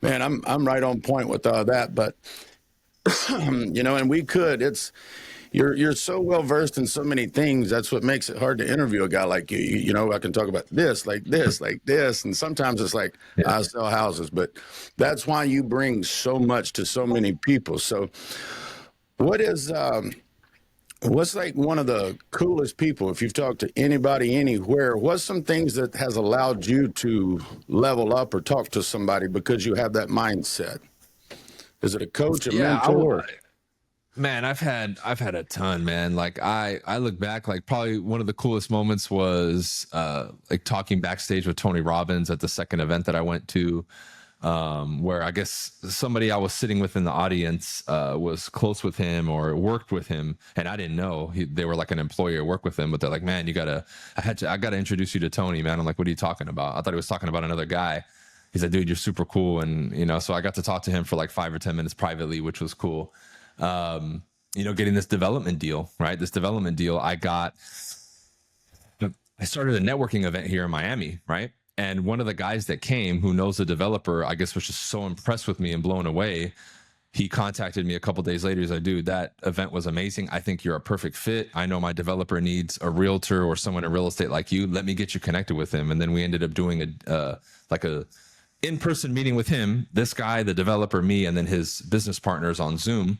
man, I'm right on point with all that. But, you know, and you're so well versed in so many things. That's what makes it hard to interview a guy like you. You know, I can talk about this, like this, like this. And sometimes it's like, I sell houses, but that's why you bring so much to so many people. So what's like one of the coolest people, if you've talked to anybody, anywhere, what's some things that has allowed you to level up or talk to somebody because you have that mindset? Is it a coach, a mentor? Man, I've had a ton, man. Like I look back, like probably one of the coolest moments was like talking backstage with Tony Robbins at the second event that I went to, where I guess somebody I was sitting with in the audience was close with him or worked with him, and I didn't know they were like an employer work with him, but they're like, man, I gotta introduce you to Tony, man. I'm like, what are you talking about? I thought he was talking about another guy. He's like, dude, you're super cool. And, you know, so I got to talk to him for like 5 or 10 minutes privately, which was cool. You know, getting this development deal, right? This development deal I started a networking event here in Miami, right? And one of the guys that came who knows the developer, I guess, was just so impressed with me and blown away. He contacted me a couple days later. He's like, dude, that event was amazing. I think you're a perfect fit. I know my developer needs a realtor or someone in real estate like you. Let me get you connected with him. And then we ended up doing a in-person meeting with him, this guy, the developer, me, and then his business partners on Zoom.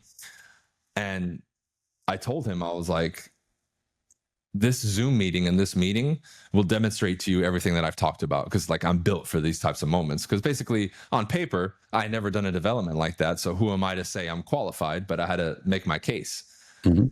And I told him, I was like, this Zoom meeting and this meeting will demonstrate to you everything that I've talked about. Cause like I'm built for these types of moments. Cause basically on paper, I never done a development like that. So who am I to say I'm qualified, but I had to make my case.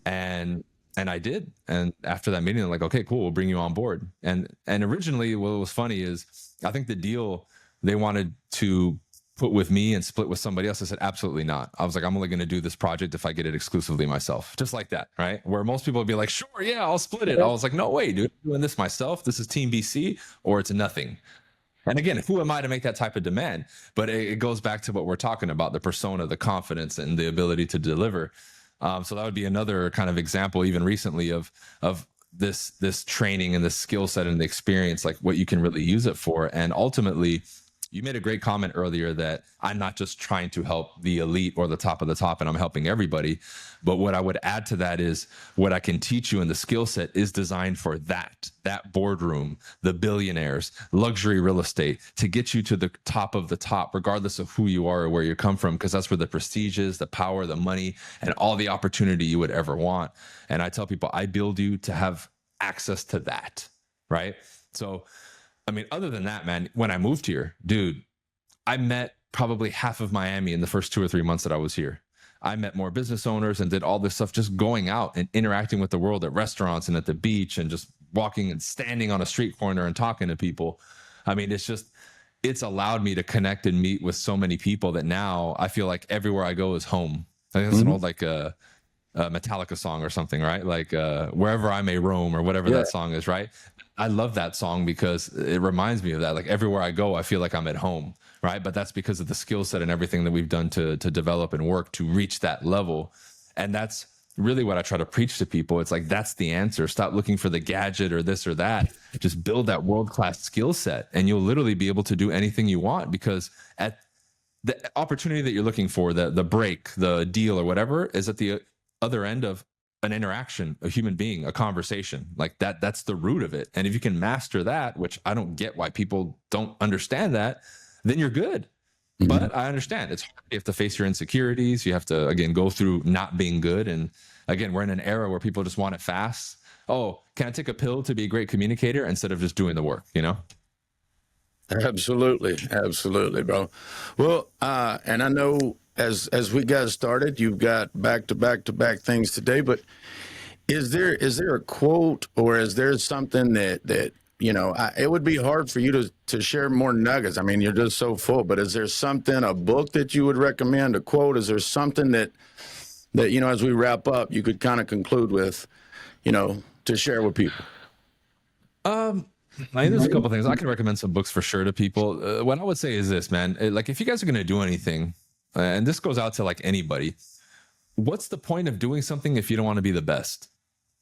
And I did. And after that meeting, they're like, okay, cool. We'll bring you on board. And originally what was funny is I think the deal they wanted to put with me and split with somebody else. I said, absolutely not. I was like, I'm only going to do this project if I get it exclusively myself. Just like that, right? Where most people would be like, sure, yeah, I'll split it. I was like, no way, dude. I'm doing this myself. This is Team BC or it's nothing. And again, who am I to make that type of demand? But it goes back to what we're talking about, the persona, the confidence, and the ability to deliver. So that would be another kind of example, even recently, of this training and the skill set and the experience, like what you can really use it for. And ultimately, You made a great comment earlier that I'm not just trying to help the elite or the top of the top, and I'm helping everybody. But what I would add to that is what I can teach you in the skill set is designed for that boardroom, the billionaires, luxury real estate, to get you to the top of the top, regardless of who you are or where you come from, because that's where the prestige is, the power, the money, and all the opportunity you would ever want. And I tell people, I build you to have access to that, right? So, I mean, other than that, man, when I moved here, dude, I met probably half of Miami in the first 2 or 3 months that I was here. I met more business owners and did all this stuff, just going out and interacting with the world at restaurants and at the beach and just walking and standing on a street corner and talking to people. I mean, it's allowed me to connect and meet with so many people that now I feel like everywhere I go is home. I think that's an old, like, a Metallica song or something, right? Like, wherever I may roam, or whatever that song is, right? I love that song because it reminds me of that. Like, everywhere I go, I feel like I'm at home, right? But that's because of the skill set and everything that we've done to develop and work to reach that level. And that's really what I try to preach to people. It's like, that's the answer. Stop looking for the gadget or this or that. Just build that world-class skill set, and you'll literally be able to do anything you want, because at the opportunity that you're looking for, the break, the deal, or whatever, is at the other end of an interaction, a human being, a conversation. Like that's the root of it. And if you can master that, which I don't get why people don't understand that, then you're good. But I understand it's hard. You have to face your insecurities. You have to, again, go through not being good. And again, we're in an era where people just want it fast. Oh, can I take a pill to be a great communicator, instead of just doing the work, you know? Absolutely, bro. Well, and I know as we got started, you've got back to back things today. But is there a quote, or is there something that you know? It would be hard for you to share more nuggets. I mean, you're just so full. But is there something, a book that you would recommend, a quote? Is there something that you know, as we wrap up, you could kind of conclude with, you know, to share with people? I mean, there's a couple things. I can recommend some books for sure to people. What I would say is this, man. Like, if you guys are going to do anything, and this goes out to like anybody, what's the point of doing something if you don't want to be the best?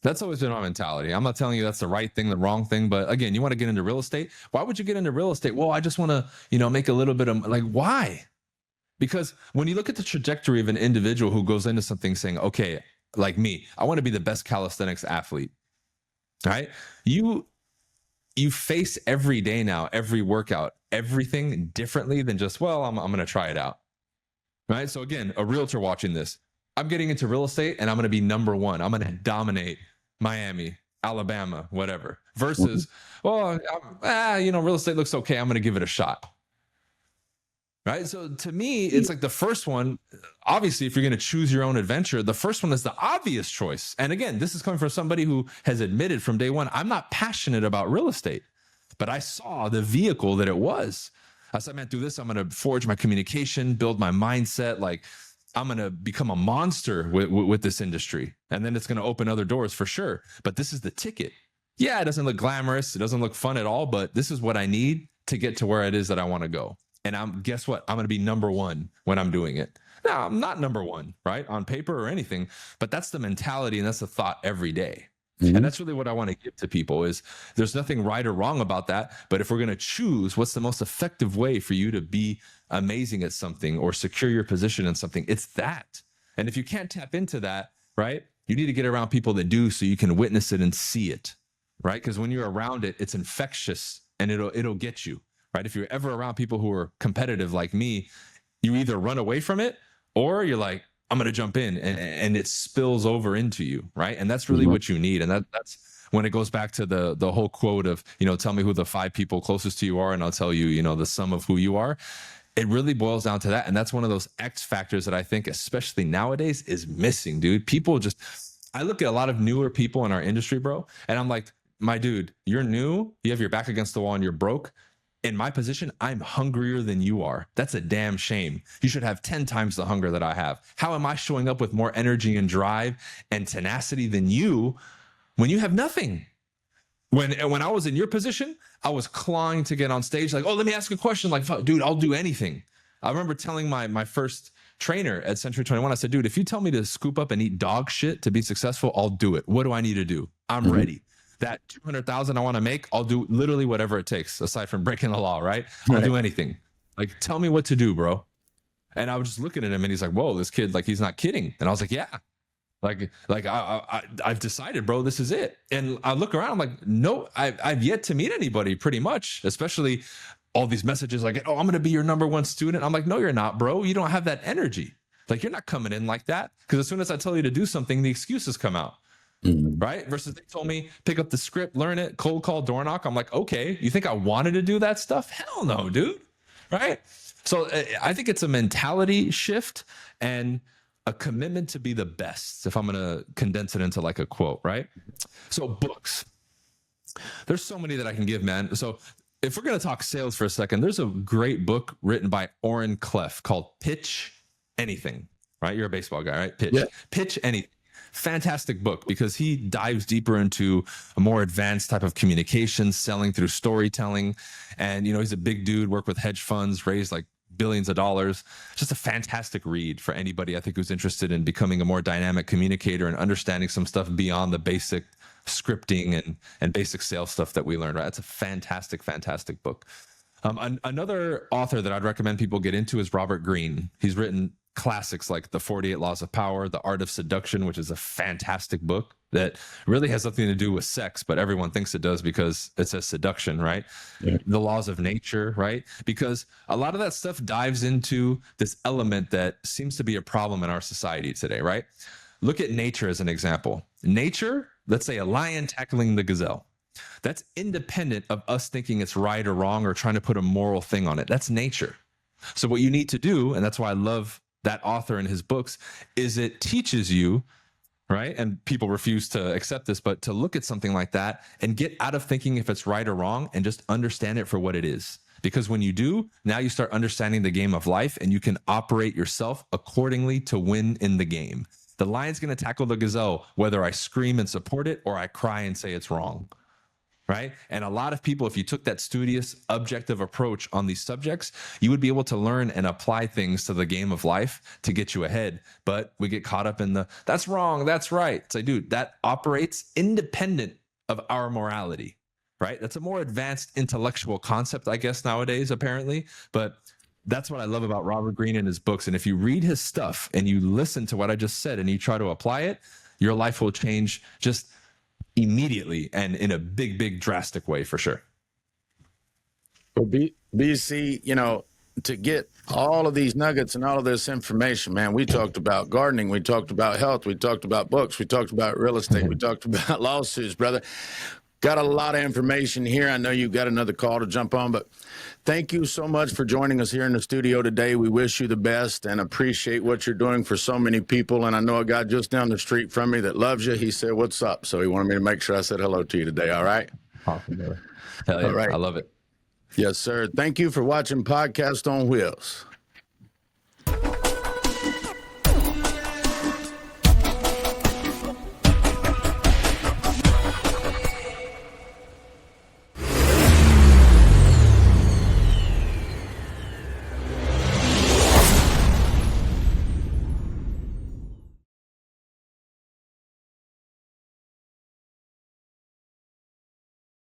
That's always been my mentality. I'm not telling you that's the right thing, the wrong thing, but again, you want to get into real estate. Why would you get into real estate? Well, I just want to, you know, make a little bit of, like, why? Because when you look at the trajectory of an individual who goes into something saying, okay, like me, I want to be the best calisthenics athlete, right? You face every day now, every workout, everything differently than just, well, I'm going to try it out, right? So again, a realtor watching this, I'm getting into real estate and I'm going to be number one. I'm going to dominate Miami, Alabama, whatever, versus, well, you know, real estate looks okay, I'm going to give it a shot. Right. So to me, it's like the first one, obviously, if you're going to choose your own adventure, the first one is the obvious choice. And again, this is coming from somebody who has admitted from day one, I'm not passionate about real estate, but I saw the vehicle that it was. I said, man, through this, I'm going to forge my communication, build my mindset. Like, I'm going to become a monster with this industry. And then it's going to open other doors for sure. But this is the ticket. Yeah, it doesn't look glamorous. It doesn't look fun at all, but this is what I need to get to where it is that I want to go. And guess what? I'm going to be number one when I'm doing it. Now, I'm not number one, right, on paper or anything, but that's the mentality and that's the thought every day. And that's really what I want to give to people is there's nothing right or wrong about that. But if we're going to choose what's the most effective way for you to be amazing at something or secure your position in something, it's that. And if you can't tap into that, right, you need to get around people that do so you can witness it and see it, right? Because when you're around it, it's infectious and it'll get you. Right? If you're ever around people who are competitive like me, you either run away from it or you're like, I'm going to jump in and it spills over into you. Right. And that's really what you need. And that's when it goes back to the whole quote of, you know, tell me who the 5 people closest to you are and I'll tell you, you know, the sum of who you are. It really boils down to that. And that's one of those X factors that I think, especially nowadays, is missing, dude. People just, I look at a lot of newer people in our industry, bro, and I'm like, my dude, you're new, you have your back against the wall and you're broke. In my position, I'm hungrier than you are. That's a damn shame. You should have 10 times the hunger that I have. How am I showing up with more energy and drive and tenacity than you when you have nothing? When I was in your position, I was clawing to get on stage like, oh, let me ask a question. Like, dude, I'll do anything. I remember telling my first trainer at Century 21, I said, dude, if you tell me to scoop up and eat dog shit to be successful, I'll do it. What do I need to do? I'm ready. That 200,000 I want to make, I'll do literally whatever it takes, aside from breaking the law, right? I'll do anything. Like, tell me what to do, bro. And I was just looking at him and he's like, whoa, this kid, like, he's not kidding. And I was like, yeah, I've decided, bro, this is it. And I look around, I'm like, no, I've yet to meet anybody pretty much, especially all these messages like, oh, I'm going to be your number one student. I'm like, no, you're not, bro. You don't have that energy. Like, you're not coming in like that. Because as soon as I tell you to do something, the excuses come out. Right? Versus they told me, pick up the script, learn it, cold call, door knock. I'm like, okay, you think I wanted to do that stuff? Hell no, dude. Right? So I think it's a mentality shift and a commitment to be the best, if I'm going to condense it into like a quote, right? So books. There's so many that I can give, man. So if we're going to talk sales for a second, there's a great book written by Orrin Clef called Pitch Anything, right? You're a baseball guy, right? Pitch Anything. Fantastic book because he dives deeper into a more advanced type of communication, selling through storytelling. And, you know, he's a big dude, worked with hedge funds, raised like billions of dollars. Just a fantastic read for anybody, I think, who's interested in becoming a more dynamic communicator and understanding some stuff beyond the basic scripting and basic sales stuff that we learned, right? It's a fantastic, fantastic book. Another author that I'd recommend people get into is Robert Greene. He's written classics like The 48 Laws of Power, The Art of Seduction, which is a fantastic book that really has nothing to do with sex, but everyone thinks it does because it says seduction, right? Yeah. The Laws of Nature, right? Because a lot of that stuff dives into this element that seems to be a problem in our society today, right? Look at nature as an example. Nature, let's say a lion tackling the gazelle. That's independent of us thinking it's right or wrong or trying to put a moral thing on it. That's nature. So what you need to do, and that's why I love that author in his books, is it teaches you, right? And people refuse to accept this, but to look at something like that and get out of thinking if it's right or wrong and just understand it for what it is. Because when you do, now you start understanding the game of life and you can operate yourself accordingly to win in the game. The lion's going to tackle the gazelle, whether I scream and support it or I cry and say it's wrong. Right? And a lot of people, if you took that studious, objective approach on these subjects, you would be able to learn and apply things to the game of life to get you ahead. But we get caught up in the, that's wrong, that's right. It's like, dude, that operates independent of our morality, right? That's a more advanced intellectual concept, I guess, nowadays, apparently. But that's what I love about Robert Greene and his books. And if you read his stuff and you listen to what I just said and you try to apply it, your life will change just immediately and in a big, big, drastic way for sure. Well, BC, you know, to get all of these nuggets and all of this information, man, we talked about gardening, we talked about health, we talked about books, we talked about real estate, we talked about lawsuits, brother. Got a lot of information here. I know you've got another call to jump on, but thank you so much for joining us here in the studio today. We wish you the best and appreciate what you're doing for so many people. And I know a guy just down the street from me that loves you. He said, what's up? So he wanted me to make sure I said hello to you today. All right. Awesome, brother. Hell yeah. All right. I love it. Yes, sir. Thank you for watching Podcast on Wheels.